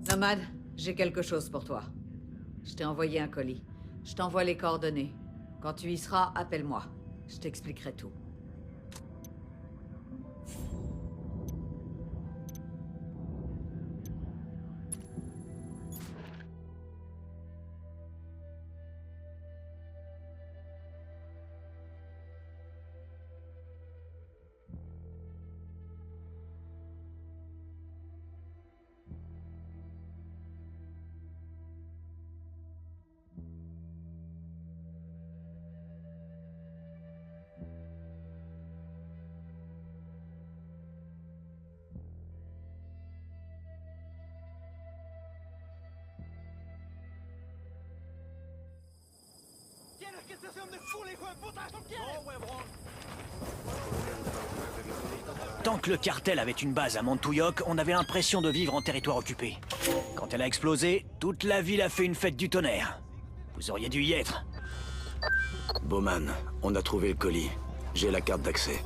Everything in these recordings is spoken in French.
Nomade, j'ai quelque chose pour toi. Je t'ai envoyé un colis. Je t'envoie les coordonnées. Quand tu y seras, appelle-moi. Je t'expliquerai tout. Tant que le cartel avait une base à Montouyoc, on avait l'impression de vivre en territoire occupé. Quand elle a explosé, toute la ville a fait une fête du tonnerre. Vous auriez dû y être. Bowman, on a trouvé le colis. J'ai la carte d'accès.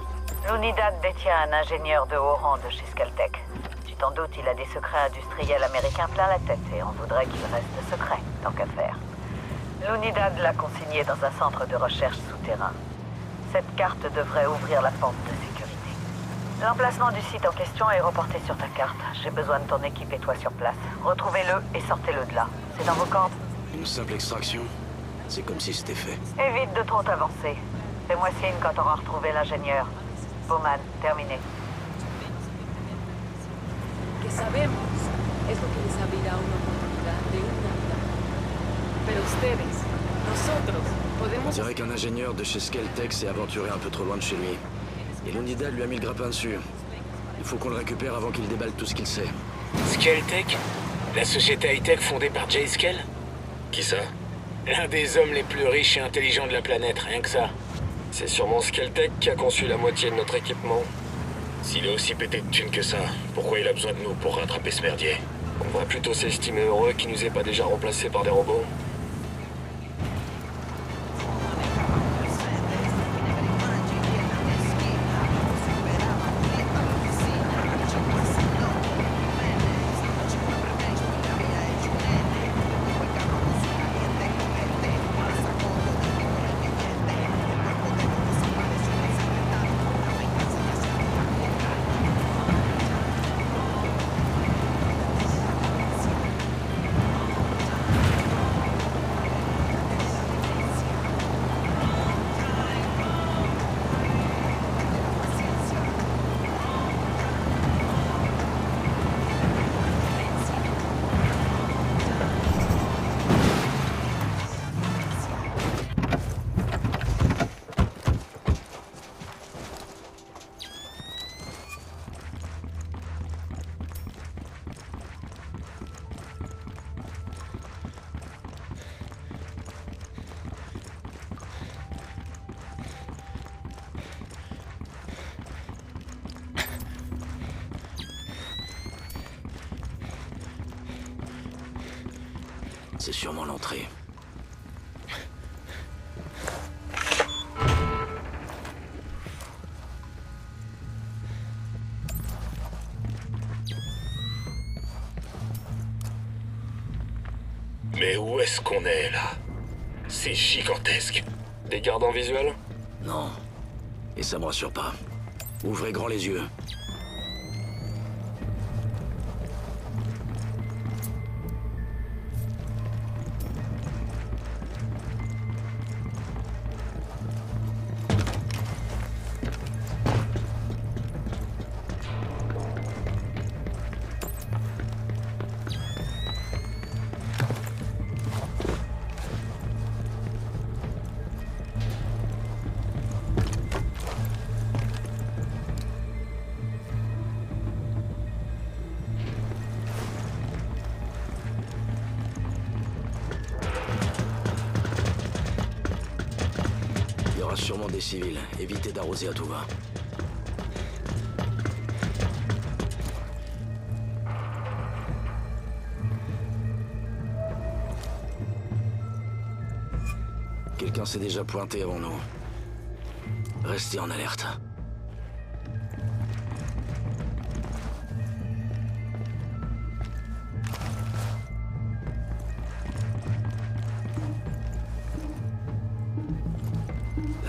L'Unidad détient un ingénieur de haut rang de chez Skeltec. Tu t'en doutes, il a des secrets industriels américains plein la tête et on voudrait qu'il reste secret, tant qu'à faire. L'Unidad l'a consigné dans un centre de recherche souterrain. Cette carte devrait ouvrir la porte de sécurité. L'emplacement du site en question est reporté sur ta carte. J'ai besoin de ton équipe et toi sur place. Retrouvez-le et sortez-le de là. C'est dans vos cordes. Une simple extraction? C'est comme si c'était fait. Évite de trop t'avancer. Fais-moi signe quand t'auras retrouvé l'ingénieur. Bowman, terminé. Que sabemos es lo que les abrirá una oportunidad de una vida. Pero ustedes, nosotros, On podemos... dirait qu'un ingénieur de chez Skeltec s'est aventuré un peu trop loin de chez lui. Et l'Unidad lui a mis le grappin dessus. Il faut qu'on le récupère avant qu'il déballe tout ce qu'il sait. Skeltec? La société high-tech fondée par Jay Skel? Qui ça? L'un des hommes les plus riches et intelligents de la planète, rien que ça. C'est sûrement Skeltec qui a conçu la moitié de notre équipement. S'il est aussi pété de thunes que ça, pourquoi il a besoin de nous pour rattraper ce merdier? On va plutôt s'estimer heureux qu'il nous ait pas déjà remplacés par des robots. C'est sûrement l'entrée. Mais où est-ce qu'on est, là? C'est gigantesque. Des gardes en visuel? Non. Et ça me rassure pas. Ouvrez grand les yeux. Il y aura sûrement des civils. Évitez d'arroser à tout va. Quelqu'un s'est déjà pointé avant nous. Restez en alerte.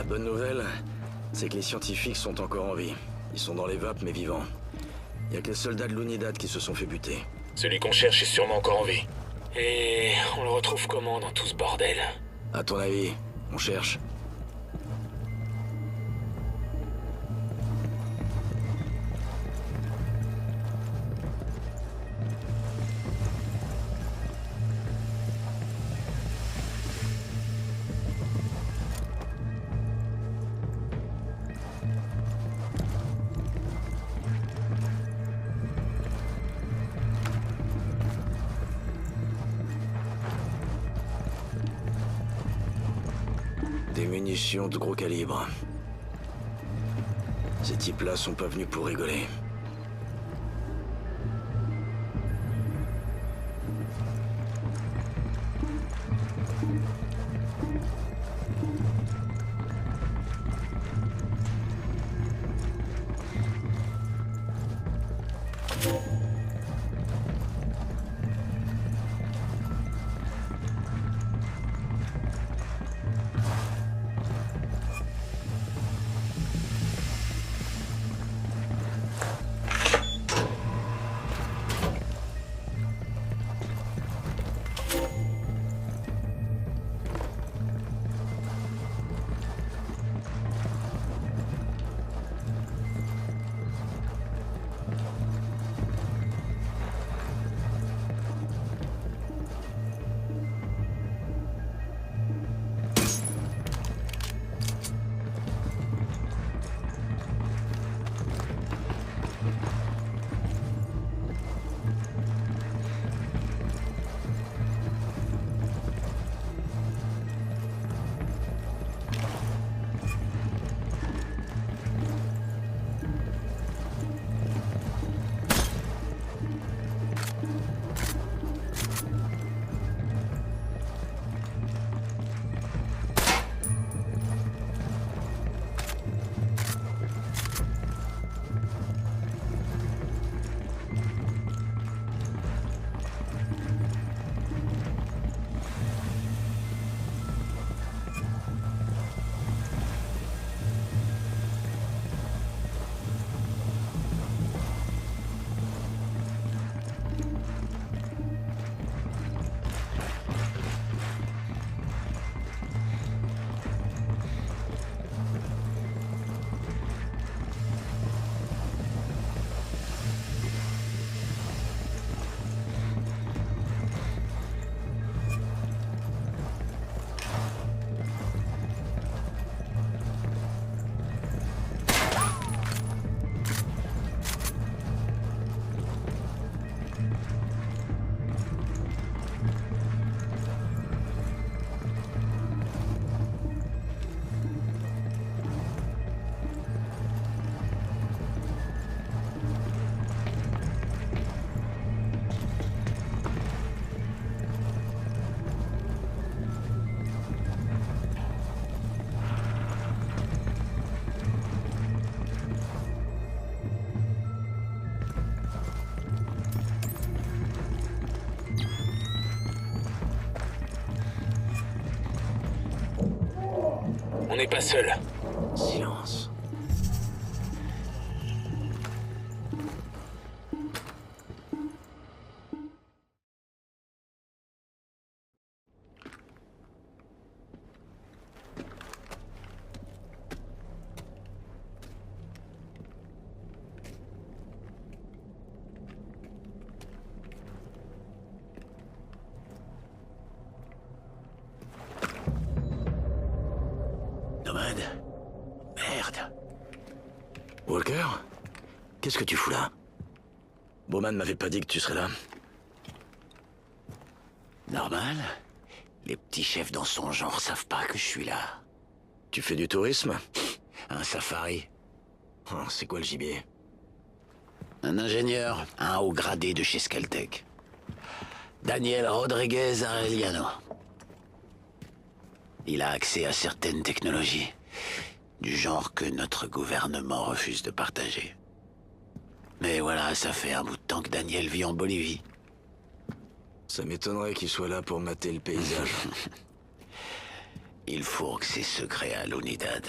La bonne nouvelle, c'est que les scientifiques sont encore en vie. Ils sont dans les vapes, mais vivants. Il y a que les soldats de l'Unidad qui se sont fait buter. Celui qu'on cherche est sûrement encore en vie. Et on le retrouve comment dans tout ce bordel? À ton avis, on cherche? Des munitions de gros calibre. Ces types-là sont pas venus pour rigoler. On n'est pas seul. Silence. Nomade. Merde. Walker? Qu'est-ce que tu fous là? Bowman m'avait pas dit que tu serais là. Normal. Les petits chefs dans son genre savent pas que je suis là. Tu fais du tourisme? Un safari. Oh, c'est quoi le gibier? Un ingénieur, un haut gradé de chez Skeltec. Daniel Rodriguez Arellano. Il a accès à certaines technologies, du genre que notre gouvernement refuse de partager. Mais voilà, ça fait un bout de temps que Daniel vit en Bolivie. Ça m'étonnerait qu'il soit là pour mater le paysage. Il faut que c'est secret à l'Unidad.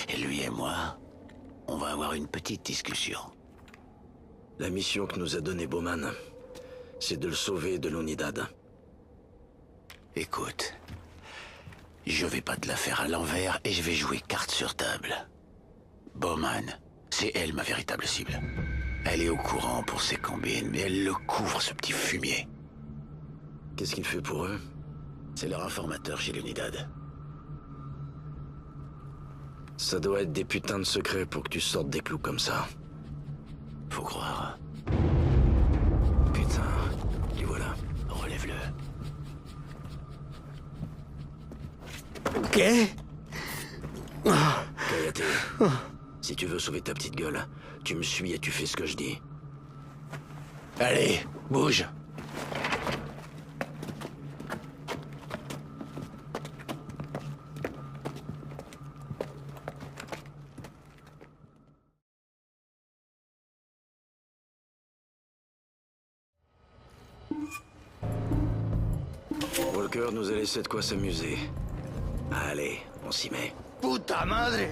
Et lui et moi, on va avoir une petite discussion. La mission que nous a donnée Bowman, c'est de le sauver de l'Unidad. Écoute, je vais pas te la faire à l'envers et je vais jouer carte sur table. Bowman, c'est elle ma véritable cible. Elle est au courant pour ses combines, mais elle le couvre, ce petit fumier. Qu'est-ce qu'il fait pour eux? C'est leur informateur chez l'Unidad. Ça doit être des putains de secrets pour que tu sortes des clous comme ça. Faut croire. Putain, et voilà. Relève-le. Ok. Kayate, si tu veux sauver ta petite gueule, tu me suis et tu fais ce que je dis. Allez, bouge. Walker nous a laissé de quoi s'amuser. Allez, on s'y met. Puta madre!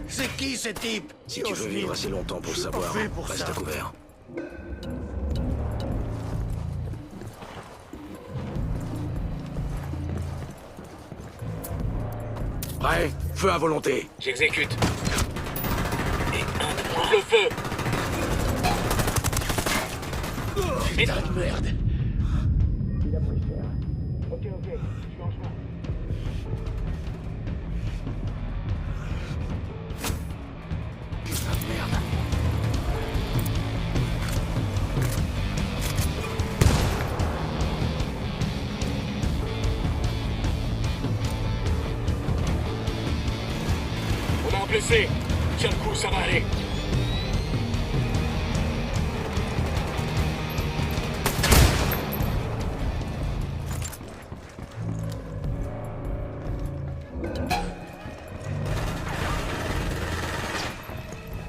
C'est qui ce type? Si tu veux vivre assez longtemps pour le savoir, reste à couvert. Prêt? Feu à volonté. J'exécute. Et ouvre le feu. Putain de merde! Putain de merde. On a un blessé. Tiens le coup, ça va aller.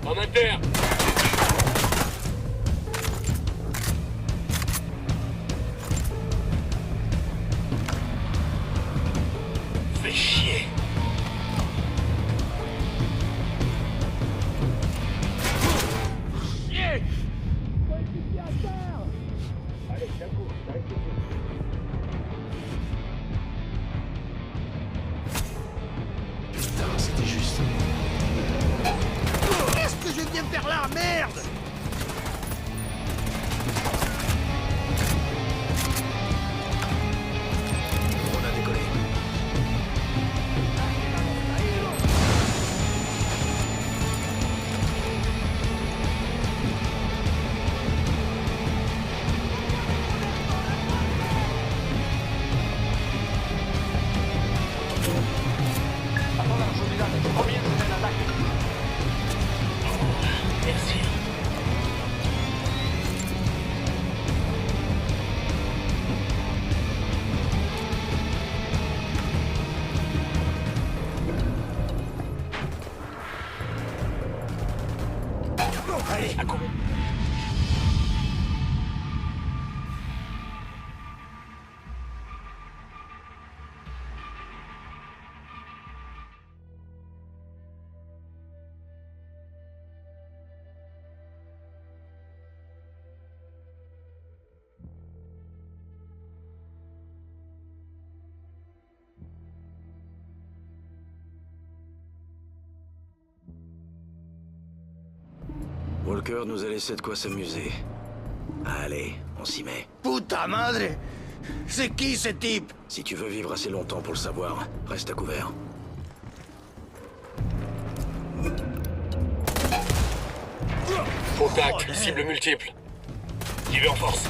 En inter. Fais chier. Putain, c'était juste. Qu'est-ce que je viens de faire là, merde? On a décollé. Merci. Allez, À quoi? Walker nous a laissé de quoi s'amuser. Allez, on s'y met. puta madre! C'est qui ce type? Si tu veux vivre assez longtemps pour le savoir, reste à couvert. Contact, cible multiple. J'y vais en force.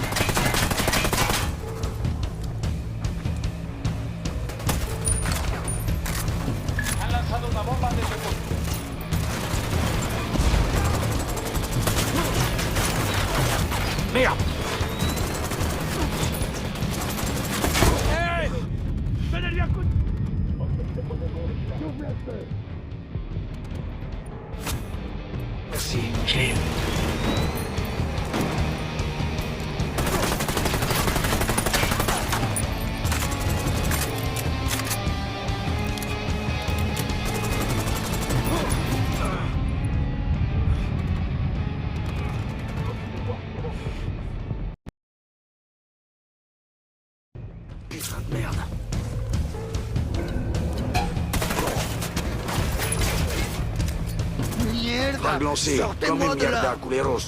Merde! Merci. Je l'ai eu. Vague lancée, comme une mierda, culeros.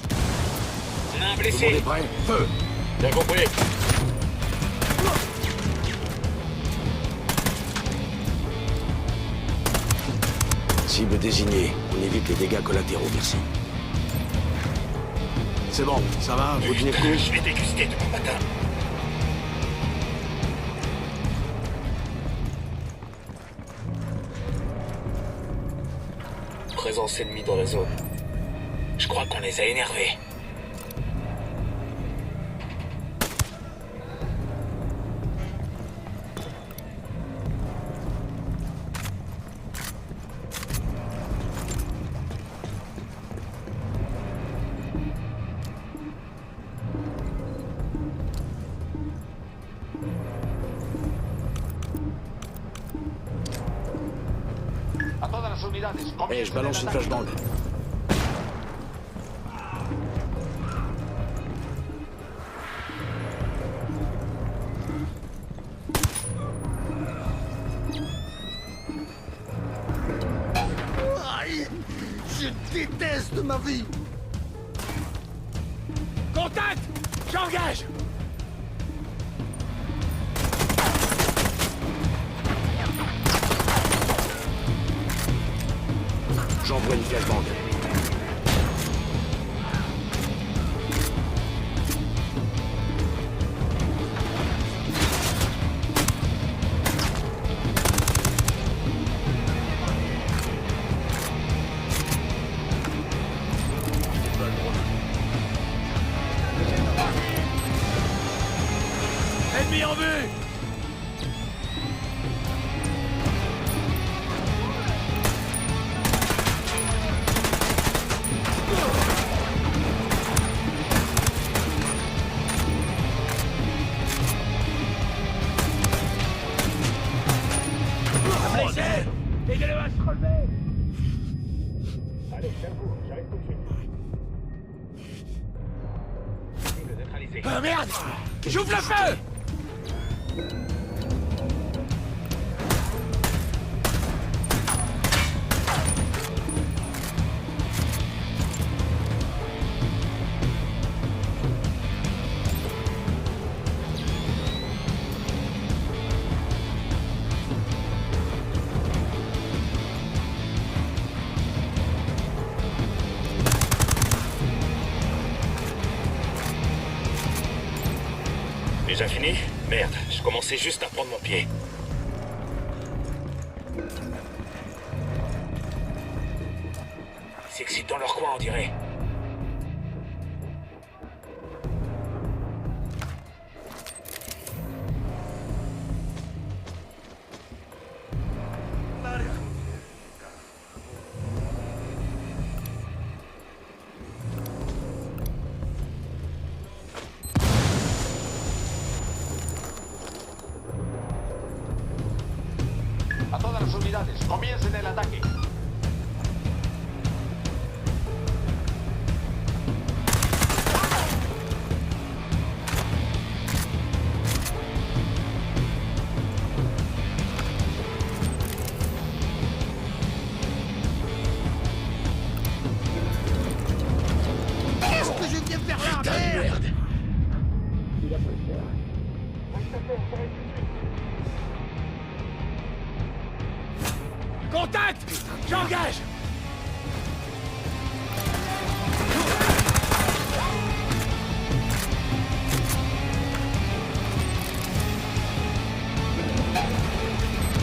On a un Tout le monde blessé. est prêt? Feu! Bien compris. Cible désignée. On évite les dégâts collatéraux, merci. C'est bon, ça va? Vous tenez le coup? Je vais déguster de mon matin. Présence ennemie dans la zone. Je crois qu'on les a énervés. Eh, je balance une flashbang. Je déteste ma vie. Contact! J'engage! J'envoie une flashbang. Ennemi en vue! Blessé! Aidez-le à se relever! Allez, j'avoue, j'arrive tout de suite. Cible neutralisée. Ah merde! J'ouvre le feu! Déjà fini? Merde, je commençais juste à prendre mon pied. C'est que c'est dans leur coin, on dirait. A todas las unidades, comiencen el ataque. Qu'est-ce que je viens de faire là, merde? Contact! J'engage!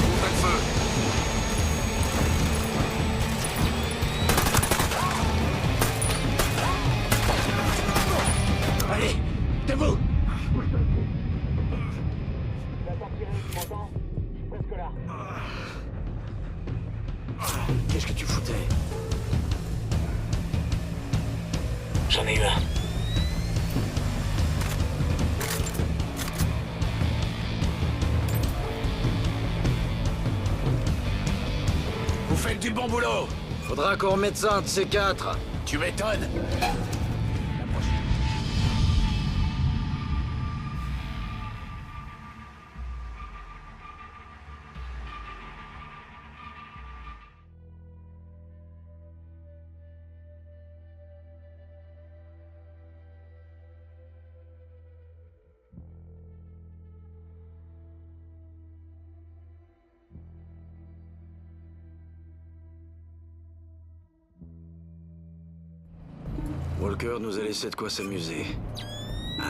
Ouvrez le feu. Allez, debout! Qu'est-ce que tu foutais? J'en ai eu un. Vous faites du bon boulot! Faudra qu'on remette ça un de ces quatre. Tu m'étonnes! Walker nous a laissé de quoi s'amuser.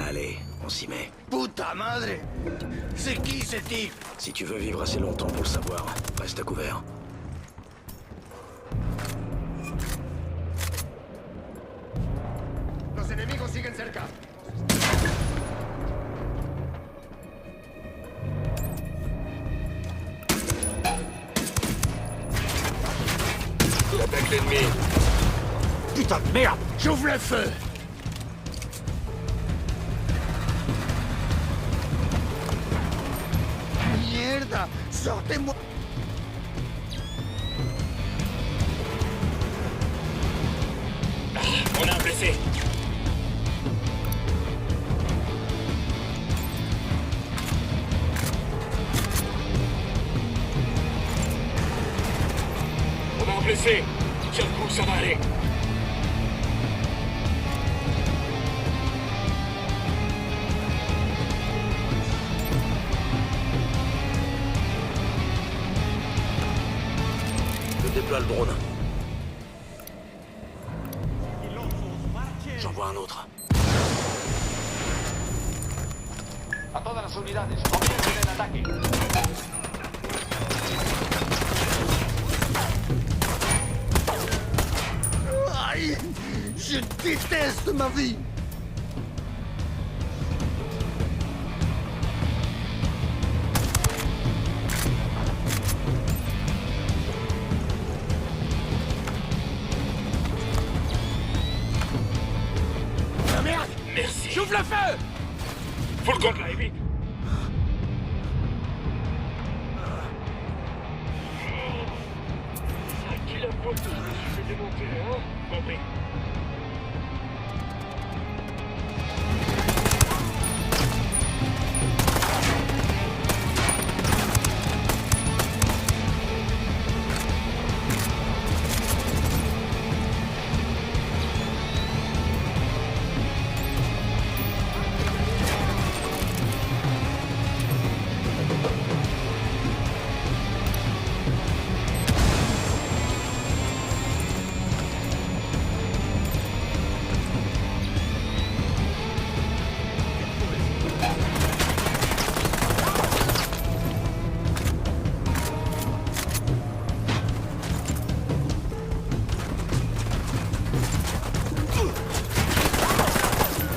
Allez, on s'y met. Puta madre! C'est qui ce type? Si tu veux vivre assez longtemps pour le savoir, reste à couvert. Los enemigos siguen cerca. Il attaque l'ennemi. Putain de merde! J'ouvre le feu! Mierda! Sortez-moi! On a un blessé. On a un blessé! Tiens le coup, ça va aller! Je déploie le drone. J'en vois un autre. A todas las unidades, comiencen el ataque. Aïe! Je déteste ma vie! Ah merde! Merci. J'ouvre le feu! Faut le compte là, et vite! À qui la faute que je me suis fait démonter, hein? Compris.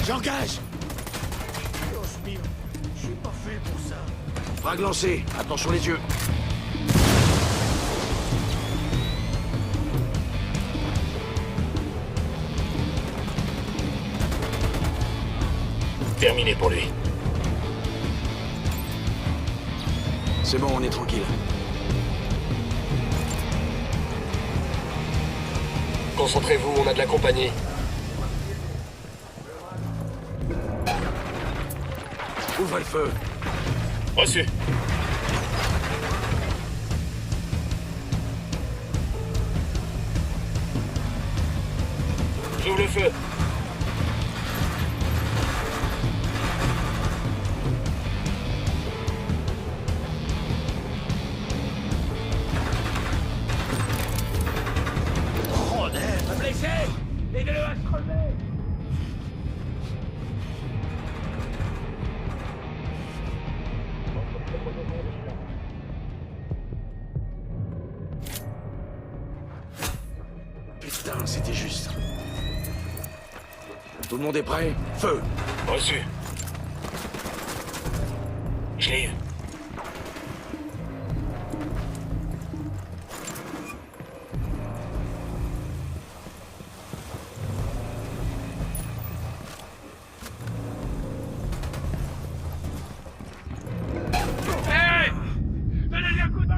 J'engage! Dios mio, je suis pas fait pour ça. Frag lancé, attention les yeux. Terminé pour lui. C'est bon, on est tranquille. Concentrez-vous, on a de la compagnie. Ouvrez le feu. Reçu. J'ouvre le feu. Joder, blessé! Aidez-le à se relever! Putain, c'était juste. Tout le monde est prêt? Feu! Reçu. Je l'ai eu. Donnez-lui un coup de main!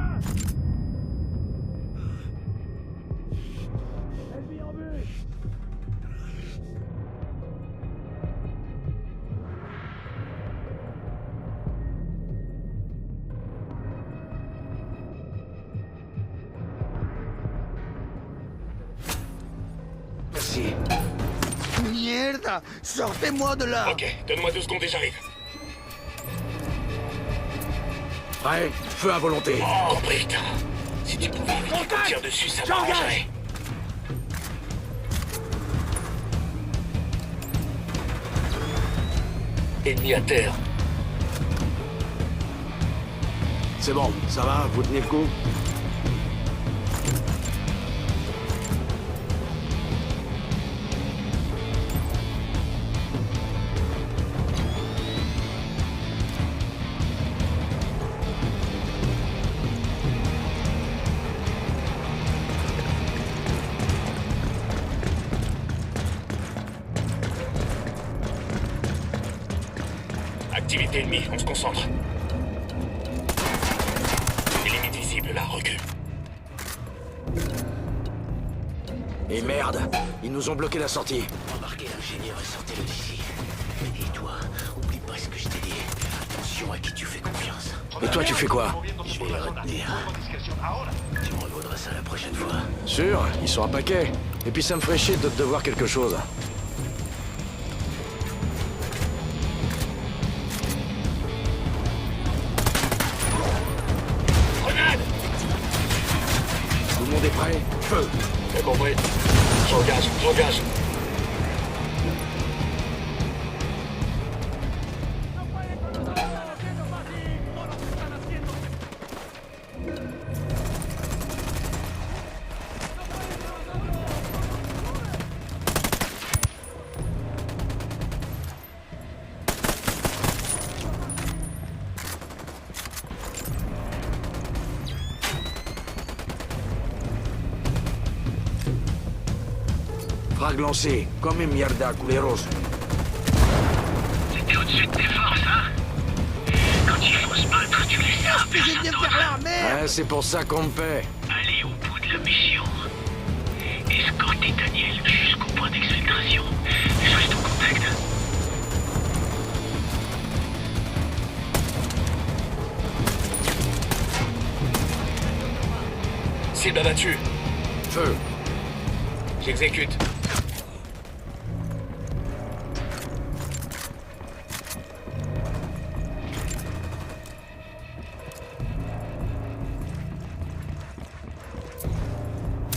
Merci. Mierda! Sortez-moi de là! Ok, donne-moi 2 secondes et j'arrive. Prêt? Feu à volonté. Oh, putain. Si tu pouvais éviter qu'on tire dessus, ça m'arrangerait. Ennemi à terre. C'est bon, ça va, vous tenez le coup? Activité ennemie, on se concentre. Les limites visibles là, recule. Et merde, ils nous ont bloqué la sortie. Remarquez l'ingénieur et sortez-le d'ici. Et toi, oublie pas ce que je t'ai dit. Attention à qui tu fais confiance. Et toi, tu fais quoi? Je vais les retenir. Tu me revaudras ça la prochaine fois. Sûr, ils sont un paquet. Et puis ça me ferait chier de te devoir quelque chose. Grenade! Tout le monde est prêt? Feu! J'ai compris. J'engage, j'engage. Frag lancé, comme une mierda, culeros. C'était au-dessus de tes forces, hein? Quand il faut se battre, tu laisses ça à personne d'autre. Ouais, c'est pour ça qu'on me paie. Allez au bout de la mission. Escortez Daniel jusqu'au point d'exfiltration. Je reste en contact. Cible abattue. Feu! J'exécute.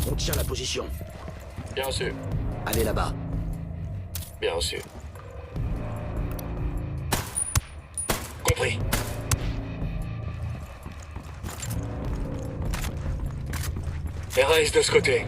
On tient la position. Bien reçu. Allez là-bas. Bien reçu. Compris. RS de ce côté.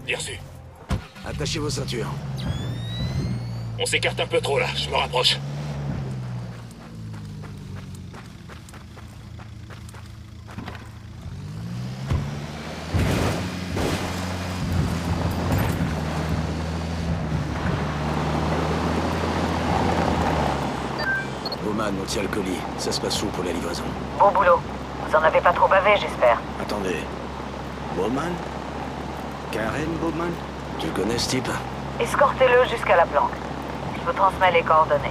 Bien reçu. Attachez vos ceintures. On s'écarte un peu trop là, je me rapproche. Bowman, on tient le colis. Ça se passe où pour la livraison? Bon boulot. Vous en avez pas trop bavé, j'espère. Attendez. Bowman? Karen Bowman? Tu le connais, ce type? Escortez-le jusqu'à la planque. Je vous transmets les coordonnées.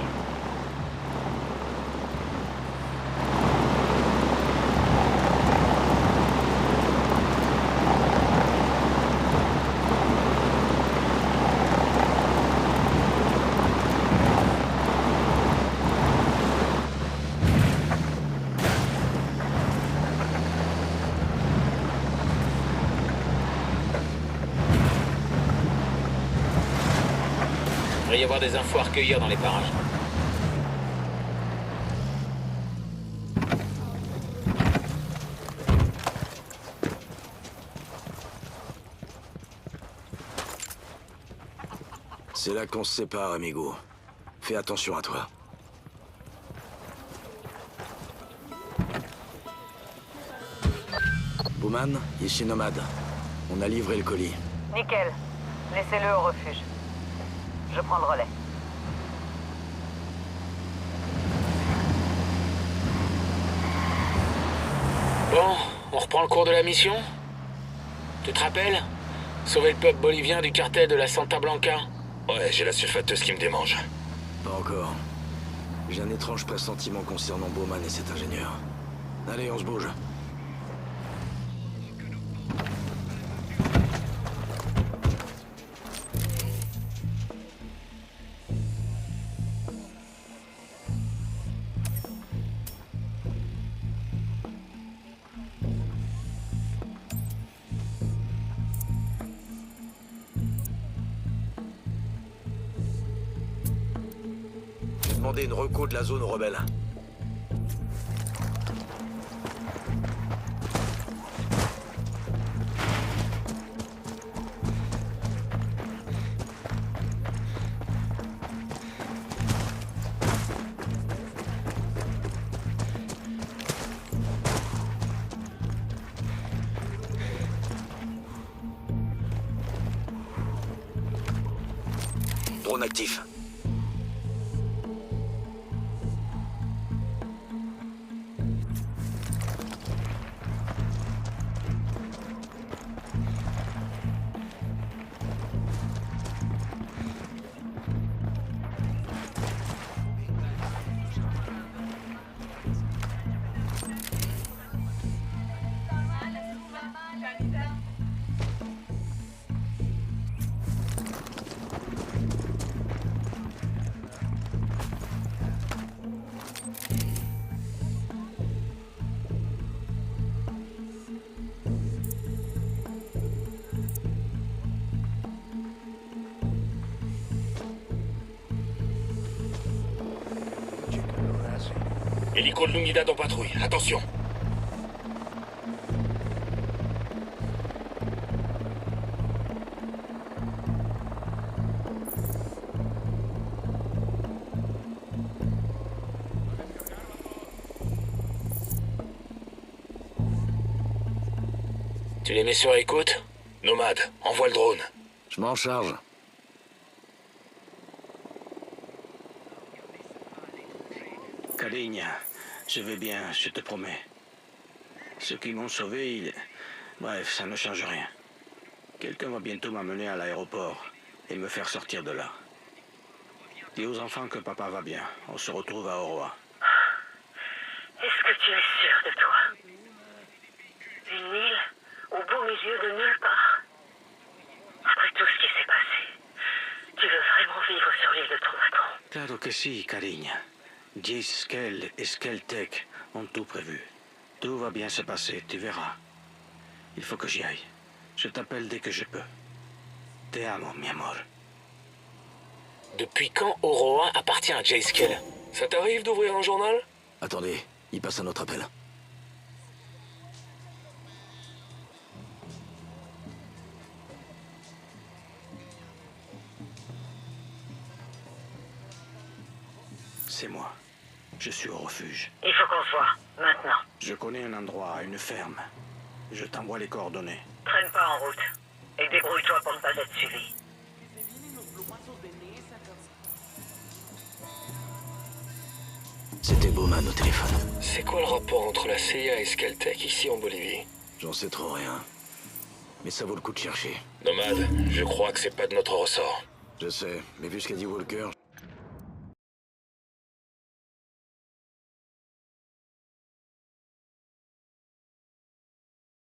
Il devrait y avoir des infos à recueillir dans les parages. C'est là qu'on se sépare, amigo. Fais attention à toi. Bowman, ici Nomade. On a livré le colis. Nickel. Laissez-le au refuge. Je prends le relais. Bon, on reprend le cours de la mission? Tu te rappelles? Sauver le peuple bolivien du cartel de la Santa Blanca? Ouais, j'ai la sulfateuse qui me démange. Pas encore. J'ai un étrange pressentiment concernant Bowman et cet ingénieur. Allez, on se bouge. J'ai demandé une reco de la zone aux rebelles. Drone actif. Hélico de l'Unidad en patrouille, attention. Tu les mets sur écoute? Nomade, envoie le drone. Je m'en charge. Carigne, je vais bien, je te promets. Ceux qui m'ont sauvé, bref, ça ne change rien. Quelqu'un va bientôt m'amener à l'aéroport et me faire sortir de là. Dis aux enfants que papa va bien. On se retrouve à Oroa. Est-ce que tu es sûr de toi? Une île au beau milieu de nulle part. Après tout ce qui s'est passé, tu veux vraiment vivre sur l'île de ton patron? Claro que si, Carigne. J-Skell et Skelltech ont tout prévu. Tout va bien se passer, tu verras. Il faut que j'y aille. Je t'appelle dès que je peux. Te amo, mi amor. Depuis quand Oroa appartient à J-Skell? Ça t'arrive d'ouvrir un journal? Attendez, il passe un autre appel. C'est moi. Je suis au refuge. Il faut qu'on se voit, maintenant. Je connais un endroit, une ferme. Je t'envoie les coordonnées. Traîne pas en route. Et débrouille-toi pour ne pas être suivi. C'était Bowman au téléphone. C'est quoi le rapport entre la CIA et Skelltech ici en Bolivie? J'en sais trop rien. Mais ça vaut le coup de chercher. Nomade, je crois que c'est pas de notre ressort. Je sais, mais vu ce qu'a dit Walker,